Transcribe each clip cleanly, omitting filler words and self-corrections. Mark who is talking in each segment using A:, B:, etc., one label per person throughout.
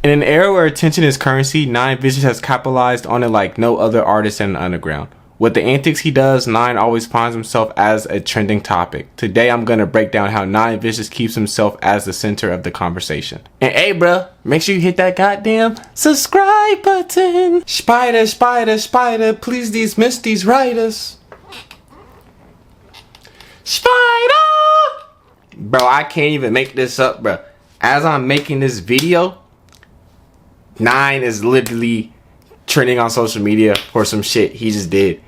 A: In an era where attention is currency, Nine Vicious has capitalized on it like no other artist in the underground. With the antics he does, Nine always finds himself as a trending topic. Today I'm gonna break down how Nine Vicious keeps himself as the center of the conversation. And hey bruh, make sure you hit that goddamn subscribe button. Spider, spider, spider, please dismiss these writers. Spider! Bro, I can't even make this up, bro. As I'm making this video, Nine is literally trending on social media for some shit he just did.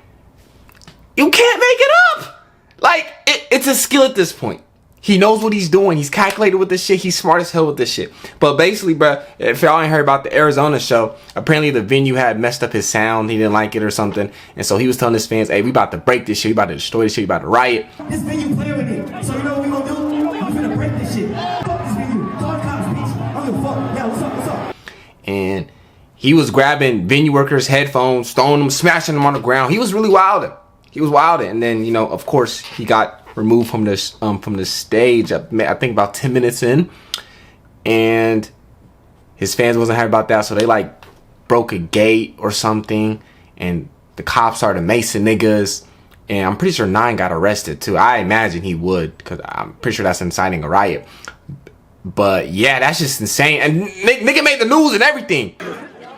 A: You can't make it up! Like, it's a skill at this point. He knows what he's doing. He's calculated with this shit. He's smart as hell with this shit. But basically, bro, if y'all ain't heard about the Arizona show, apparently the venue had messed up his sound. He didn't like it or something. And so he was telling his fans, hey, we about to break this shit. We about to destroy this shit. We about to riot.
B: This venue playing with me. So you know what we gonna do? We finna break this shit. Fuck this venue. Call the cops, bitch. I don't give a fuck. Yeah, what's up, what's up?
A: And he was grabbing venue workers' headphones, throwing them, smashing them on the ground. He was really wilding. He was wilding. And then, you know, of course, he got removed from the stage, I think about 10 minutes in. And his fans wasn't happy about that. So they like broke a gate or something. And the cops started macing niggas. And I'm pretty sure Nine got arrested too. I imagine he would, because I'm pretty sure that's inciting a riot. But yeah, that's just insane. And nigga made the news and everything.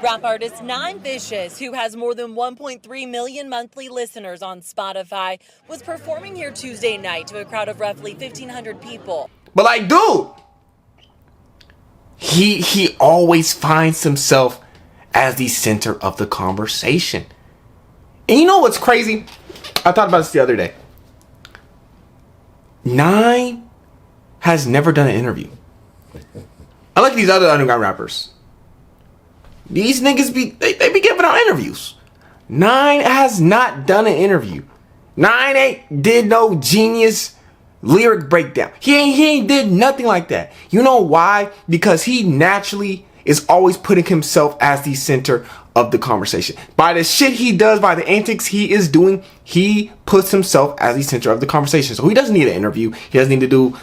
C: Rap artist Nine Vicious, who has more than 1.3 million monthly listeners on Spotify, was performing here Tuesday night to a crowd of roughly 1,500 people.
A: But like, dude, he always finds himself as the center of the conversation. And you know what's crazy? I thought about this the other day. Nine has never done an interview. Unlike these other underground rappers. These niggas they be giving out interviews. Nine has not done an interview. Nine ain't did no genius lyric breakdown. He ain't did nothing like that. You know why? Because he naturally is always putting himself as the center of the conversation. By the shit he does, by the antics he is doing, he puts himself as the center of the conversation. So he doesn't need an interview. He doesn't need to do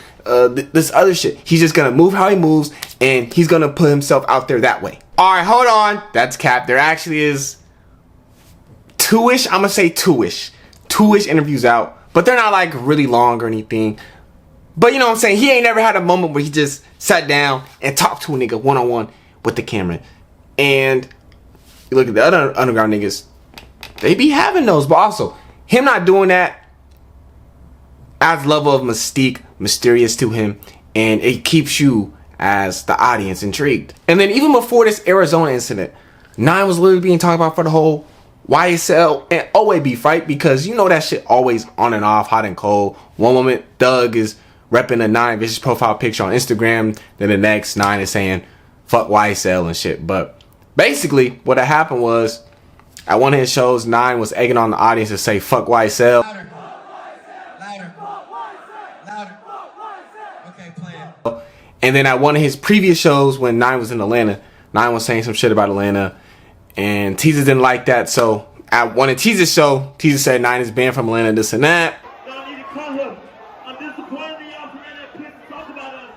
A: this other shit. He's just gonna move how he moves, and he's gonna put himself out there that way. All right, hold on. That's cap. There actually is two-ish. I'm gonna say two-ish interviews out, but they're not like really long or anything. But you know what I'm saying? He ain't never had a moment where he just sat down and talked to a nigga one-on-one with the camera. And you look at the other underground niggas, they be having those. But also, him not doing that adds level of mystique, mysterious to him, and it keeps you as the audience intrigued. And then even before this Arizona incident, Nine was literally being talked about for the whole YSL and OA beef, right? Because you know that shit always on and off, hot and cold. One moment, Thug is repping a Nine Vicious profile picture on Instagram. Then the next, Nine is saying, fuck YSL and shit. But basically, what had happened was, at one of his shows, Nine was egging on the audience to say, fuck YSL.
B: Louder. Louder. Louder. Okay, playing.
A: And then at one of his previous shows, when Nine was in Atlanta, Nine was saying some shit about Atlanta. And Teezus didn't like that. So at one of Teezus' show, Teezus said Nine is banned from Atlanta, this and that.
D: Y'all need to cut him. I'm disappointed in y'all for letting that piss talk about us.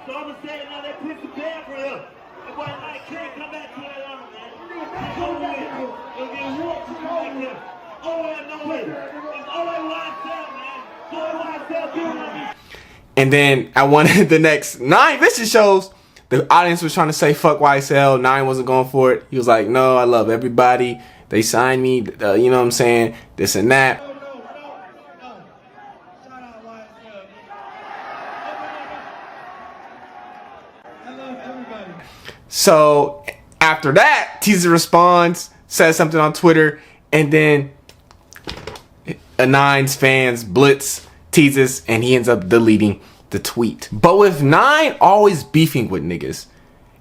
D: So I'm gonna say it now, that piss is bad for him. And boy, I can't come back to Atlanta, man. It's over with. You'll get whooped if you like him. Oh, no way. It's OAYSL, man. OAYSL doing on me.
A: And then at one of the next Nine Vicious shows, the audience was trying to say fuck YSL. Nine wasn't going for it. He was like, no, I love everybody. They signed me, you know what I'm saying? This and that.
B: No. Shout out YSL. I love everybody.
A: So after that, Teezus responds, says something on Twitter, and then a Nine's fans blitz Teezus, and he ends up deleting the tweet. But with Nine always beefing with niggas,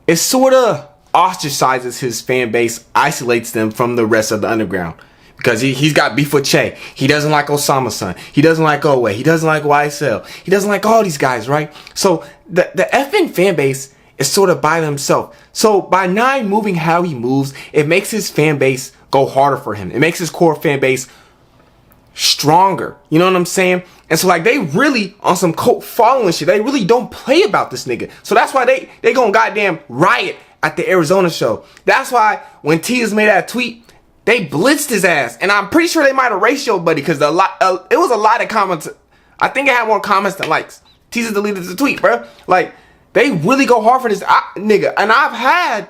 A: it sort of ostracizes his fan base, isolates them from the rest of the underground. Because he's got beef with Che. He doesn't like Osama's son. He doesn't like Owe. He doesn't like YSL. He doesn't like all these guys, right? So the effing fan base is sort of by themselves. So by Nine moving how he moves, it makes his fan base go harder for him. It makes his core fan base stronger. You know what I'm saying? And so like they really on some cult following shit. They really don't play about this nigga. So that's why they gonna goddamn riot at the Arizona show. That's why when Tease made that tweet, they blitzed his ass. And I'm pretty sure they might have ratio buddy because it was a lot of comments. I think it had more comments than likes. Tease deleted the tweet, bro. Like they really go hard for this nigga. And I've had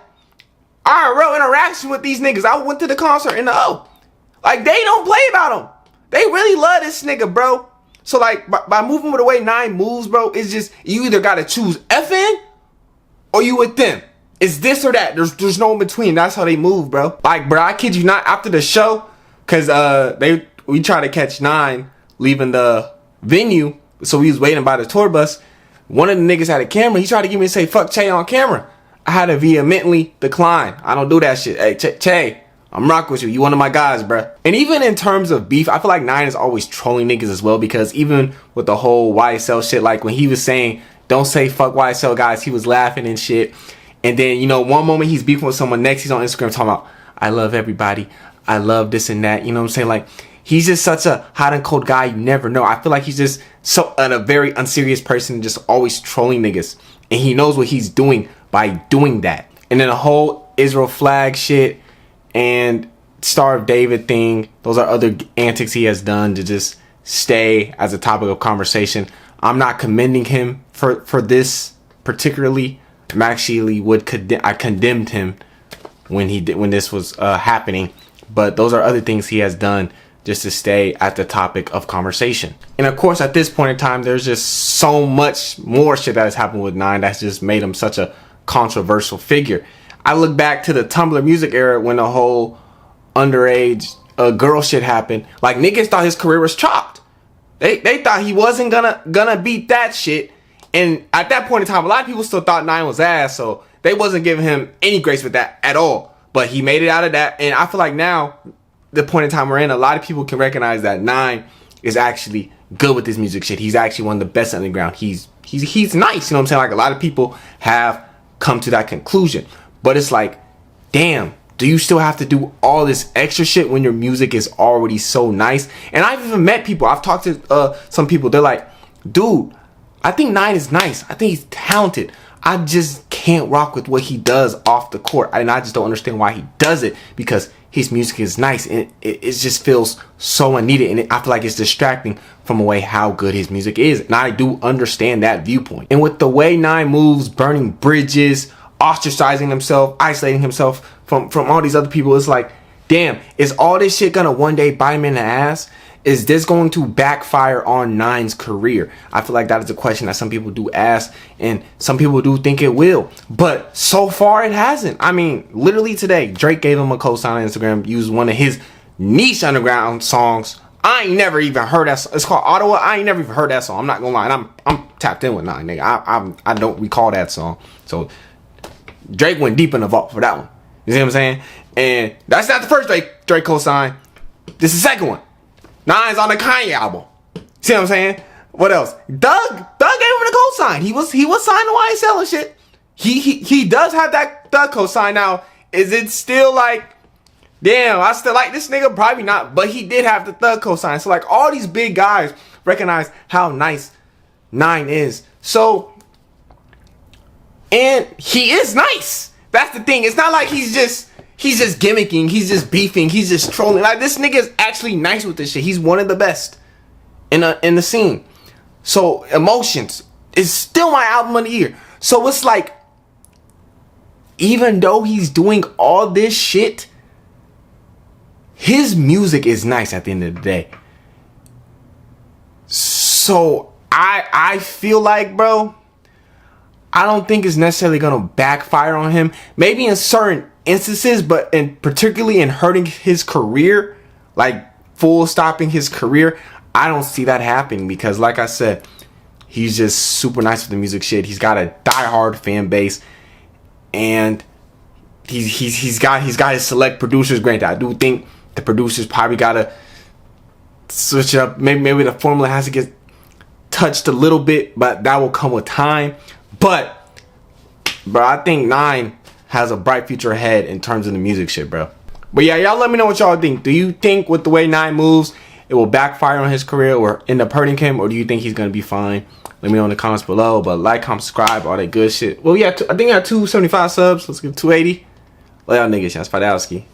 A: IRL interaction with these niggas. I went to the concert in the O. Like they don't play about him. They really love this nigga, bro. So like by moving with the way 9 moves, bro, it's just you either gotta choose FN or you with them. It's this or that. There's no in between. That's how they move, bro. Like, bro, I kid you not, after the show, cause we tried to catch 9 leaving the venue, so we was waiting by the tour bus. One of the niggas had a camera. He tried to get me to say fuck Che on camera. I had to vehemently decline. I don't do that shit. Hey, Che, I'm rocking with you. You one of my guys, bruh. And even in terms of beef, I feel like 9 is always trolling niggas as well, because even with the whole YSL shit, like when he was saying, don't say fuck YSL guys, he was laughing and shit. And then, you know, one moment he's beefing with someone, next he's on Instagram talking about, I love everybody. I love this and that. You know what I'm saying? Like, he's just such a hot and cold guy. You never know. I feel like he's just a very unserious person, just always trolling niggas. And he knows what he's doing by doing that. And then the whole Israel flag shit and Star of David thing, those are other antics he has done to just stay as a topic of conversation. I'm not commending him for this particularly. I'm actually I condemned him when this was happening, but those are other things he has done just to stay at the topic of conversation. And of course, at this point in time, there's just so much more shit that has happened with 9 that's just made him such a controversial figure. I look back to the Tumblr music era when the whole underage girl shit happened. Like niggas thought his career was chopped. They thought he wasn't gonna beat that shit. And at that point in time, a lot of people still thought 9 was ass, so they wasn't giving him any grace with that at all. But he made it out of that, and I feel like now, the point in time we're in, a lot of people can recognize that 9 is actually good with this music shit. He's actually one of the best underground. He's nice, you know what I'm saying? Like a lot of people have come to that conclusion. But it's like, damn, do you still have to do all this extra shit when your music is already so nice? And I've even met people, I've talked to some people, they're like, dude, I think 9 is nice. I think he's talented. I just can't rock with what he does off the court. And I just don't understand why he does it, because his music is nice and it just feels so unneeded. And I feel like it's distracting from the way how good his music is. And I do understand that viewpoint. And with the way 9 moves, burning bridges, ostracizing himself, isolating himself from all these other people, it's like, damn, is all this shit gonna one day bite him in the ass? Is this going to backfire on 9's career? I feel like that is a question that some people do ask, and some people do think it will. But so far, it hasn't. I mean, literally today, Drake gave him a co-sign on Instagram, used one of his niche underground songs. I ain't never even heard that song. It's called Ottawa. I ain't never even heard that song. I'm not gonna lie. And I'm tapped in with 9, nigga. I don't recall that song. So Drake went deep in the vault for that one. You see what I'm saying? And that's not the first Drake co-sign. This is the second one. 9's on the Kanye album. See what I'm saying? What else? Doug gave him the co-sign. He was signed to YSL and shit. He does have that Doug co-sign now. Is it still like, damn, I still like this nigga? Probably not. But he did have the Thug co-sign. So like all these big guys recognize how nice 9 is. So, and he is nice. That's the thing. It's not like he's just gimmicking, he's just beefing, he's just trolling. Like this nigga is actually nice with this shit. He's one of the best in the scene. So Emotions is still my album of the year. So it's like, even though he's doing all this shit, his music is nice at the end of the day. So I feel like, bro, I don't think it's necessarily gonna backfire on him. Maybe in certain instances, but particularly in hurting his career, like full stopping his career, I don't see that happening, because like I said, he's just super nice with the music shit. He's got a diehard fan base, and he's got his select producers. Granted, I do think the producers probably gotta switch up. Maybe the formula has to get touched a little bit, but that will come with time. But I think 9 has a bright future ahead in terms of the music shit, bro. But yeah, y'all let me know what y'all think. Do you think with the way 9 moves, it will backfire on his career or end up hurting him, or do you think he's gonna be fine? Let me know in the comments below. But like, comment, subscribe, all that good shit. Well, yeah, I think I got 275 subs. Let's get 280. Love y'all niggas. Shots Podolsky.